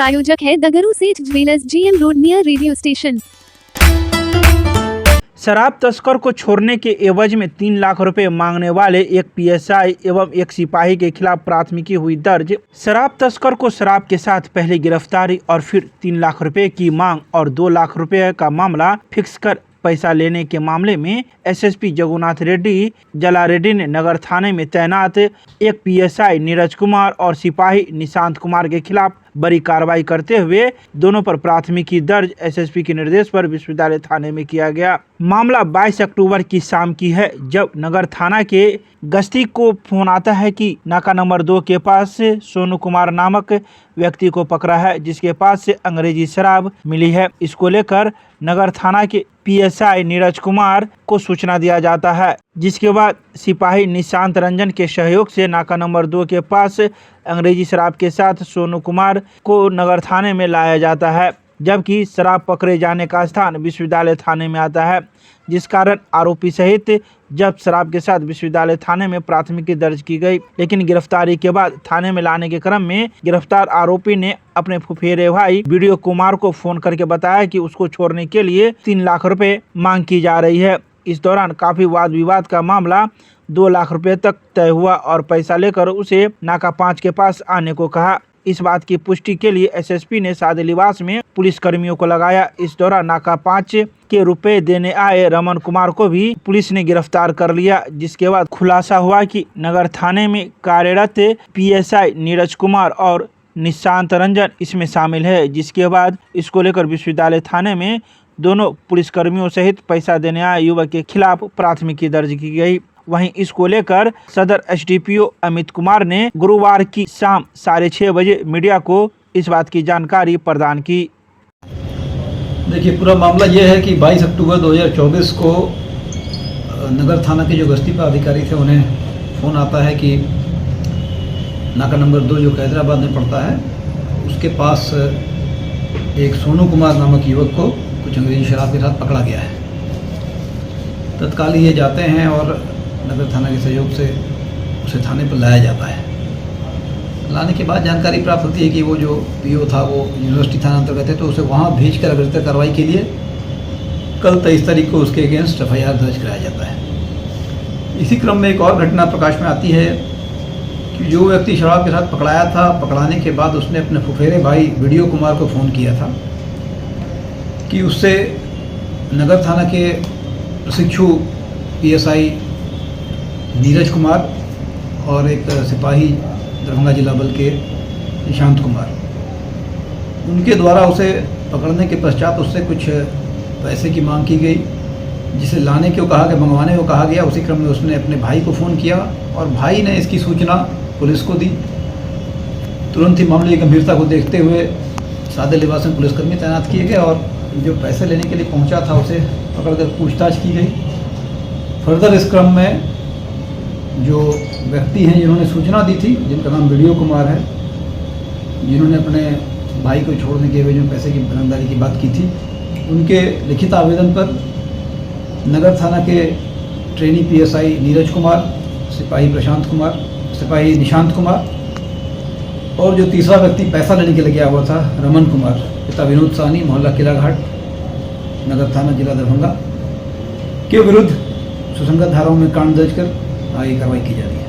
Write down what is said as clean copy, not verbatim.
प्रायोजक है दगरू सेठ jewellers, GM road near radio station. शराब तस्कर को छोड़ने के एवज में 3 लाख रुपए मांगने वाले एक पीएसआई एवं एक सिपाही के खिलाफ प्राथमिकी हुई दर्ज। शराब तस्कर को शराब के साथ पहले गिरफ्तारी और फिर 3 लाख रुपए की मांग और 2 लाख रुपए का मामला फिक्स कर पैसा लेने के मामले में एसएसपी जगुनाथ रेड्डी जलारेड्डी ने नगर थाने में तैनात एक पीएसआई नीरज कुमार और सिपाही निशांत कुमार के खिलाफ बड़ी कार्रवाई करते हुए दोनों पर प्राथमिकी दर्ज एसएसपी के निर्देश पर विश्वविद्यालय थाने में किया गया। मामला 22 अक्टूबर की शाम की है, जब नगर थाना के गश्ती को फोन आता है कि नाका नंबर 2 के पास से सोनू कुमार नामक व्यक्ति को पकड़ा है, जिसके पास से अंग्रेजी शराब मिली है। इसको लेकर नगर थाना के पीएसआई नीरज कुमार को सूचना दिया जाता है, जिसके बाद सिपाही निशांत रंजन के सहयोग से नाका नंबर 2 के पास अंग्रेजी शराब के साथ सोनू कुमार को नगर थाने में लाया जाता है, जबकि शराब पकड़े जाने का स्थान विश्वविद्यालय थाने में आता है, जिस कारण आरोपी सहित जब शराब के साथ विश्वविद्यालय थाने में प्राथमिकी दर्ज की गई। लेकिन गिरफ्तारी के बाद थाने में लाने के क्रम में गिरफ्तार आरोपी ने अपने फुफेरे भाई वीडियो कुमार को फोन करके बताया कि उसको छोड़ने के लिए 3 लाख रुपए मांग की जा रही है। इस दौरान काफी वाद विवाद का मामला 2 लाख रुपए तक तय हुआ और पैसा लेकर उसे नाका 5 के पास आने को कहा। इस बात की पुष्टि के लिए एसएसपी ने सादे लिबास में पुलिस कर्मियों को लगाया। इस दौरान नाका 5 के रुपए देने आए रमन कुमार को भी पुलिस ने गिरफ्तार कर लिया, जिसके बाद खुलासा हुआ कि नगर थाने में कार्यरत पीएसआई नीरज कुमार और निशांत रंजन इसमें शामिल है, जिसके बाद इसको लेकर विश्वविद्यालय थाने में दोनों पुलिसकर्मियों सहित पैसा देने आए युवक के खिलाफ प्राथमिकी दर्ज की गई। वहीं इसको लेकर सदर एसडीपीओ अमित कुमार ने गुरुवार की शाम 6:30 बजे मीडिया को इस बात की जानकारी प्रदान की। देखिए, पूरा मामला ये है कि 22 अक्टूबर 2024 को नगर थाना के जो गश्ती पर अधिकारी थे उन्हें फ़ोन आता है कि नाका नंबर 2 जो हैदराबाद में पड़ता है उसके पास एक सोनू कुमार नामक युवक को कुछ अंग्रेजी शराब के साथ पकड़ा गया है। तत्काल ये जाते हैं और नगर थाना के सहयोग से उसे थाने पर लाया जाता है। लाने के बाद जानकारी प्राप्त होती है कि वो जो पीओ था वो यूनिवर्सिटी थाना अंतर्गत है, तो उसे वहाँ भेजकर अग्रिम कार्रवाई के लिए कल 23 तारीख को उसके अगेंस्ट एफआईआर दर्ज कराया जाता है। इसी क्रम में एक और घटना प्रकाश में आती है कि जो व्यक्ति शराब के साथ पकड़ाया था, पकड़ाने के बाद उसने अपने फुफेरे भाई वीडियो कुमार को फ़ोन किया था कि उससे नगर थाना के प्रशिक्षु पीएसआई नीरज कुमार और एक सिपाही दरभंगा जिला बल के निशांत कुमार, उनके द्वारा उसे पकड़ने के पश्चात उससे कुछ पैसे की मांग की गई, जिसे लाने को कहा गया, मंगवाने को कहा गया। उसी क्रम में उसने अपने भाई को फ़ोन किया और भाई ने इसकी सूचना पुलिस को दी। तुरंत ही मामले की गंभीरता को देखते हुए सादे लिबास में पुलिसकर्मी तैनात किए गए और जो पैसे लेने के लिए पहुंचा था उसे पकड़कर पूछताछ की गई। फर्दर इस क्रम में जो व्यक्ति हैं जिन्होंने सूचना दी थी, जिनका नाम वीडियो कुमार है, जिन्होंने अपने भाई को छोड़ने के एवज में पैसे की बरामदगी की बात की थी, उनके लिखित आवेदन पर नगर थाना के ट्रेनी पीएसआई नीरज कुमार, सिपाही निशांत कुमार और जो तीसरा व्यक्ति पैसा लेने के लिए गया हुआ था रमन कुमार, पिता विनोद साहनी, मोहल्ला किला घाट, नगर थाना जिला दरभंगा के विरुद्ध सुसंगत धाराओं में कांड दर्ज कर आगे कार्रवाई की जा रही है।